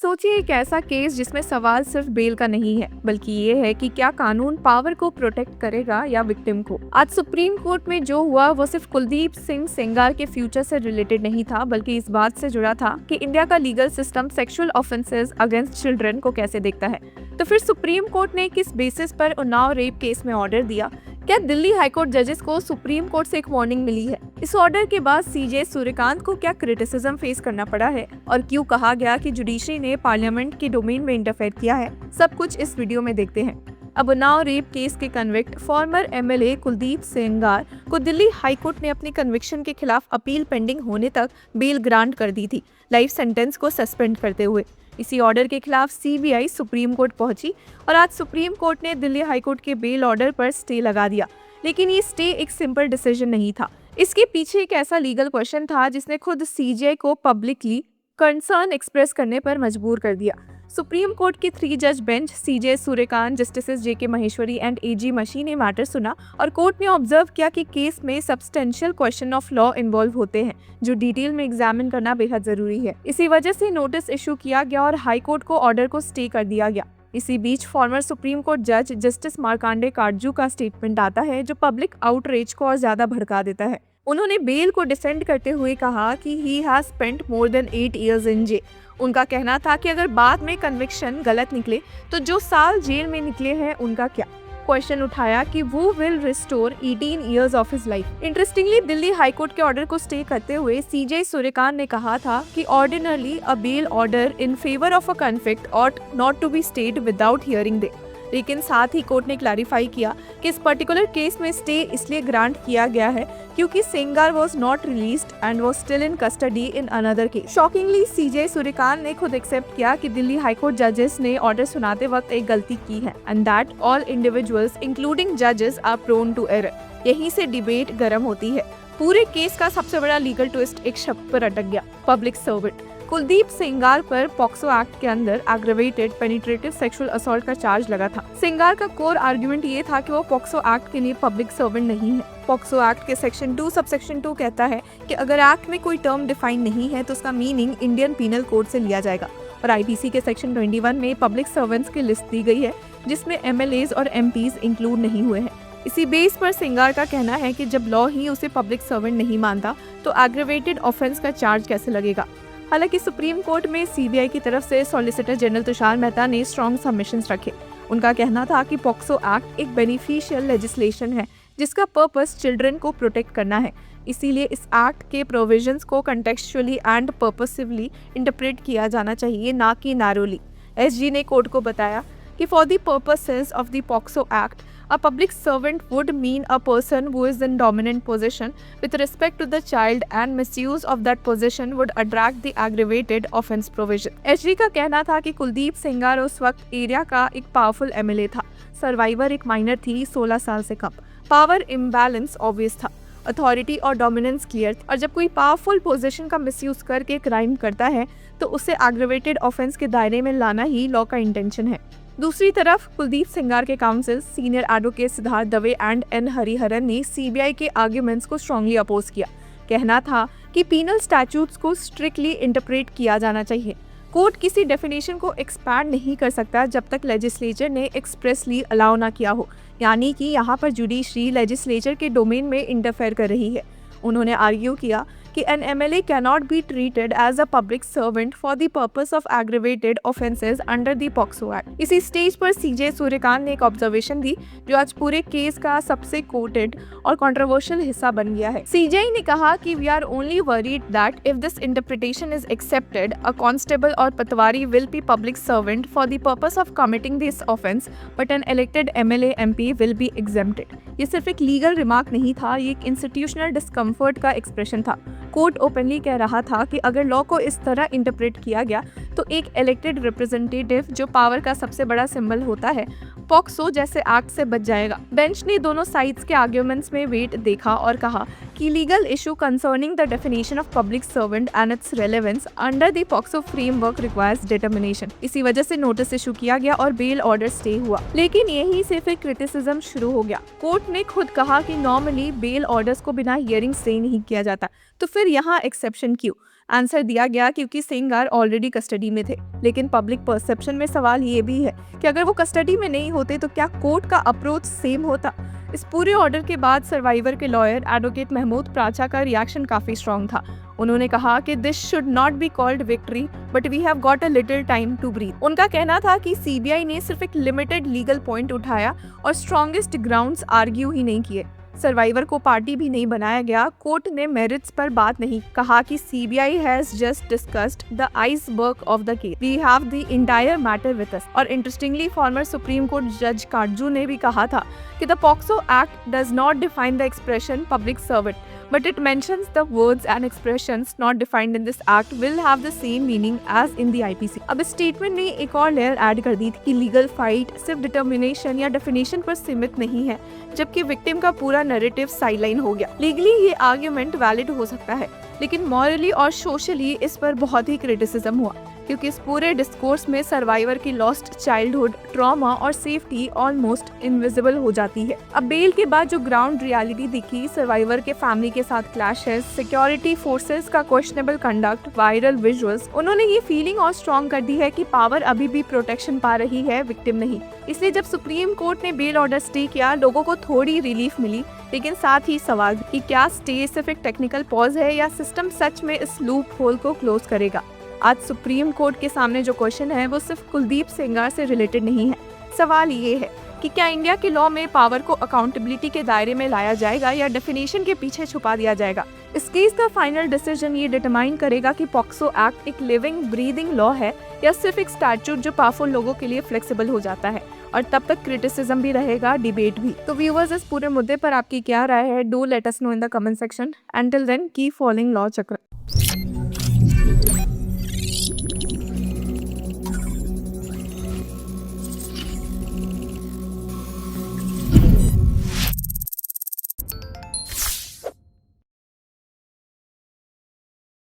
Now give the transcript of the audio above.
सोचिए एक ऐसा केस जिसमें सवाल सिर्फ बेल का नहीं है, बल्कि ये है कि क्या कानून पावर को प्रोटेक्ट करेगा या विक्टिम को। आज सुप्रीम कोर्ट में जो हुआ वो सिर्फ कुलदीप सिंह सेंगार के फ्यूचर से रिलेटेड नहीं था, बल्कि इस बात से जुड़ा था कि इंडिया का legal system sexual offences against children को कैसे देखता है। तो फिर सुप्रीम कोर्ट ने किस बेसिस पर उन्नाव रेप केस में ऑर्डर दिया? क्या दिल्ली हाईकोर्ट जजेस को सुप्रीम कोर्ट से एक वार्निंग मिली है? इस ऑर्डर के बाद सीजे सूर्यकांत को क्या क्रिटिसिज्म फेस करना पड़ा है और क्यों कहा गया कि जुडिशरी ने पार्लियामेंट के डोमेन में इंटरफेयर किया है? सब कुछ इस वीडियो में देखते हैं। अब उन्नाव रेप केस के कन्विक्ट फॉर्मर एमएलए कुलदीप सेंगार को दिल्ली हाईकोर्ट ने अपनी कन्विक्शन के खिलाफ अपील पेंडिंग होने तक बेल ग्रांट कर दी थी, लाइफ सेंटेंस को सस्पेंड करते हुए। इसी ऑर्डर के खिलाफ सीबीआई सुप्रीम कोर्ट पहुंची और आज सुप्रीम कोर्ट ने दिल्ली हाईकोर्ट के बेल ऑर्डर पर स्टे लगा दिया। लेकिन ये स्टे एक सिंपल डिसीजन नहीं था। इसके पीछे एक ऐसा लीगल क्वेश्चन था जिसने खुद सीजीआई को पब्लिकली कंसर्न एक्सप्रेस करने पर मजबूर कर दिया। सुप्रीम कोर्ट की 3 जज bench CJ Suryakant, justice JK Maheshwari and AG Masih ने मैटर सुना और कोर्ट ने ऑब्जर्व किया कि केस में substantial question of law involve होते हैं, जो डिटेल में एग्जामिन करना बेहद जरूरी है। इसी वजह से नोटिस इशू किया गया और हाई कोर्ट को ऑर्डर को स्टे कर दिया गया। इसी बीच फॉर्मर सुप्रीम कोर्ट जज जस्टिस मार्कांडे काटजू का स्टेटमेंट आता है जो पब्लिक आउटरीच को और ज्यादा भड़का देता है। उन्होंने बेल को डिफेंड करते हुए कहा कि he has spent more than 8 years in jail. उनका कहना था कि अगर बाद में कन्विक्शन गलत निकले तो जो साल जेल में निकले हैं उनका क्या। क्वेश्चन उठाया कि वो will restore 18 years of his life. Interestingly Delhi high court के ऑर्डर को स्टे करते हुए सीजे सूर्यकांत ने कहा था कि ordinarily a bail order in favour of a convict ought not to be stayed without hearing them. लेकिन साथ ही कोर्ट ने क्लैरिफाई किया कि इस पर्टिकुलर केस में स्टे इसलिए ग्रांट किया गया है क्योंकि Sengar was not released and was still in custody in another case. Shockingly CJ Suryakant ने खुद एक्सेप्ट किया कि दिल्ली हाईकोर्ट जजेस ने ऑर्डर सुनाते वक्त एक गलती की है and that all individuals including जजेस आर प्रोन टू एरर। यहीं से डिबेट गर्म होती है। पूरे केस का सबसे बड़ा लीगल ट्विस्ट एक शब्द पर अटक गया, पब्लिक सर्वेंट। कुलदीप सेंगार पर पॉक्सो एक्ट के अंदर एग्रेवेटेड पेनिट्रेटिव सेक्सुअल असॉल्ट का चार्ज लगा था। सेंगार का कोर आर्गुमेंट ये था कि वो पॉक्सो एक्ट के लिए पब्लिक सर्वेंट नहीं है। पॉक्सो एक्ट के सेक्शन 2 सबसेक्शन 2 कहता है कि अगर एक्ट में कोई टर्म डिफाइन नहीं है तो उसका मीनिंग इंडियन पीनल कोड से लिया जाएगा। और आईपीसी के सेक्शन 21 में पब्लिक सर्वेंट्स की लिस्ट दी गई है जिसमें एमएलएज और एमपीज इंक्लूड नहीं हुए हैं। इसी बेस पर सेंगार का कहना है कि जब लॉ ही उसे पब्लिक सर्वेंट नहीं मानता तो एग्रेवेटेड ऑफेंस का चार्ज कैसे लगेगा। हालांकि सुप्रीम कोर्ट में सीबीआई की तरफ से सॉलिसिटर जनरल तुषार मेहता ने स्ट्रॉन्ग सबमिशंस रखे। उनका कहना था कि पॉक्सो एक्ट एक बेनिफिशियल लेजिस्लेशन है जिसका पर्पस चिल्ड्रन को प्रोटेक्ट करना है। इसीलिए इस एक्ट के प्रोविजंस को कंटेक्चुअली एंड पर्पसिवली इंटरप्रेट किया जाना चाहिए, ना कि नैरोली। एसजी ने कोर्ट को बताया कि for the purposes of the POCSO act a public servant would mean a person who is in dominant position with respect to the child and misuse of that position would attract the aggravated offence provision। HD का कहना था कि कुलदीप सेंगार उस वक्त area का एक powerful MLA था। Survivor एक माइनर थी 16 साल से कम। पावर इम्बैलेंस ऑब्वियस था, अथॉरिटी और डोमिनेंस क्लियर थी। और जब कोई पावरफुल पोजीशन का मिसयूज करके क्राइम करता है तो उसे एग्रेवेटेड ऑफेंस के दायरे में लाना ही लॉ का इंटेंशन है। दूसरी तरफ कुलदीप सेंगार के counsel senior advocate Siddharth Dave and N Hariharan ने सीबीआई के आर्ग्यूमेंट्स को स्ट्रांगली अपोज किया। कहना था कि पीनल स्टैट्यूट्स को स्ट्रिक्टली इंटरप्रेट किया जाना चाहिए। कोर्ट किसी डेफिनेशन को एक्सपैंड नहीं कर सकता जब तक लेजिस्लेचर ने एक्सप्रेसली अलाउ ना किया हो, यानी कि यहाँ पर जुडिशरी लेजिस्लेचर के डोमेन में इंटरफेयर कर रही है। उन्होंने आर्ग्यू किया कि an MLA cannot be treated as a public servant for the purpose of aggravated offences under the POCSO Act। इसी स्टेज पर सीजे सूर्यकांत ने एक ऑब्जर्वेशन दी जो आज पूरे केस का सबसे कोटेड और कंट्रोवर्शियल हिस्सा बन गया है। सीजेआई ने कहा कि we are only worried that if this interpretation is accepted, a constable or patwari will be public servant for the purpose of committing this offence, but an elected MLA MP will be exempted। ये सिर्फ एक legal remark नहीं था, ये एक institutional discomfort का expression था। Court openly कह रहा था कि अगर लॉ को इस तरह इंटरप्रेट किया गया तो एक इलेक्टेड रिप्रेजेंटेटिव जो पावर का सबसे बड़ा सिंबल होता है पॉक्सो जैसे एक्ट से बच जाएगा। बेंच ने दोनों साइड्स के आर्ग्यूमेंट्स में वेट देखा और कहा कि legal issue concerning the definition of public servant and it's relevance under the POCSO framework requires determination. इसी वजह से नोटिस इशू किया गया और बेल ऑर्डर स्टे हुआ। लेकिन यहीं से फिर क्रिटिसिज्म शुरू हो गया। कोर्ट ने खुद कहा कि नॉर्मली बेल ऑर्डर्स को बिना हियरिंग स्टे नहीं किया जाता, तो फिर यहाँ एक्सेप्शन क्यों? आंसर दिया गया क्योंकि सेंगार ऑलरेडी कस्टडी में थे। लेकिन पब्लिक परसेप्शन में सवाल ये भी है कि अगर वो कस्टडी में नहीं होते तो क्या कोर्ट का अप्रोच सेम होता। इस पूरे ऑर्डर के बाद सर्वाइवर के लॉयर एडवोकेट महमूद प्राचा का रिएक्शन काफी स्ट्रॉन्ग था। उन्होंने कहा कि this should not be called victory but we have got a little time to breathe. उनका कहना था कि सीबीआई ने सिर्फ एक लिमिटेड लीगल पॉइंट उठाया और स्ट्रॉन्गेस्ट ग्राउंड्स आर्ग्यू ही नहीं किए। सर्वाइवर को पार्टी भी नहीं बनाया गया। कोर्ट ने मेरिट्स पर बात नहीं कहा कि CBI has just discussed the iceberg of the case, we have the entire matter with us. और इंटरेस्टिंगली फॉर्मर सुप्रीम कोर्ट जज काटजू ने भी कहा था कि the POCSO act does not define the expression public servant but it mentions the words and expressions not defined in this act will have the same meaning as in the IPC। अब इस statement ने एक और layer add कर दी थी कि legal fight सिर्फ determination या डेफिनेशन पर सीमित नहीं है, जबकि विक्टिम का पूरा नैरेटिव साइडलाइन हो गया। लीगली ये आर्ग्यूमेंट वैलिड हो सकता है, लेकिन मॉरली और सोशली इस पर बहुत ही क्रिटिसिज्म हुआ, क्योंकि इस पूरे डिस्कोर्स में सर्वाइवर की लॉस्ट चाइल्डहुड, ट्रॉमा और सेफ्टी ऑलमोस्ट इनविजिबल हो जाती है। अब बेल के बाद जो ग्राउंड रियलिटी दिखी, सर्वाइवर के फैमिली के साथ क्लैशेस, सिक्योरिटी फोर्सेस का क्वेश्चनेबल कंडक्ट, वायरल विजुअल्स, उन्होंने ये फीलिंग और स्ट्रॉन्ग कर दी है कि पावर अभी भी प्रोटेक्शन पा रही है, विक्टिम नहीं। इसलिए जब सुप्रीम कोर्ट ने बेल ऑर्डर स्टे किया, लोगों को थोड़ी रिलीफ मिली, लेकिन साथ ही सवाल कि क्या स्टे सिर्फ एक टेक्निकल पॉज है या सिस्टम सच में इस लूप होल को क्लोज करेगा। आज सुप्रीम कोर्ट के सामने जो क्वेश्चन है वो सिर्फ कुलदीप सेंगार से रिलेटेड नहीं है। सवाल ये है कि क्या इंडिया के लॉ में पावर को अकाउंटेबिलिटी के दायरे में लाया जाएगा या डेफिनेशन के पीछे छुपा दिया जाएगा। इस केस का फाइनल डिसीजन ये डिटरमाइन करेगा कि पॉक्सो एक्ट एक लिविंग ब्रीदिंग लॉ है या सिर्फ एक स्टैट्यूट जो पावरफुल लोगों के लिए फ्लेक्सिबल हो जाता है। और तब तक क्रिटिसिज्म भी रहेगा, डिबेट भी। तो व्यूअर्स, इस पूरे मुद्दे पर आपकी क्या राय है? Do let us know in the comment section. Until then keep following law चक्र।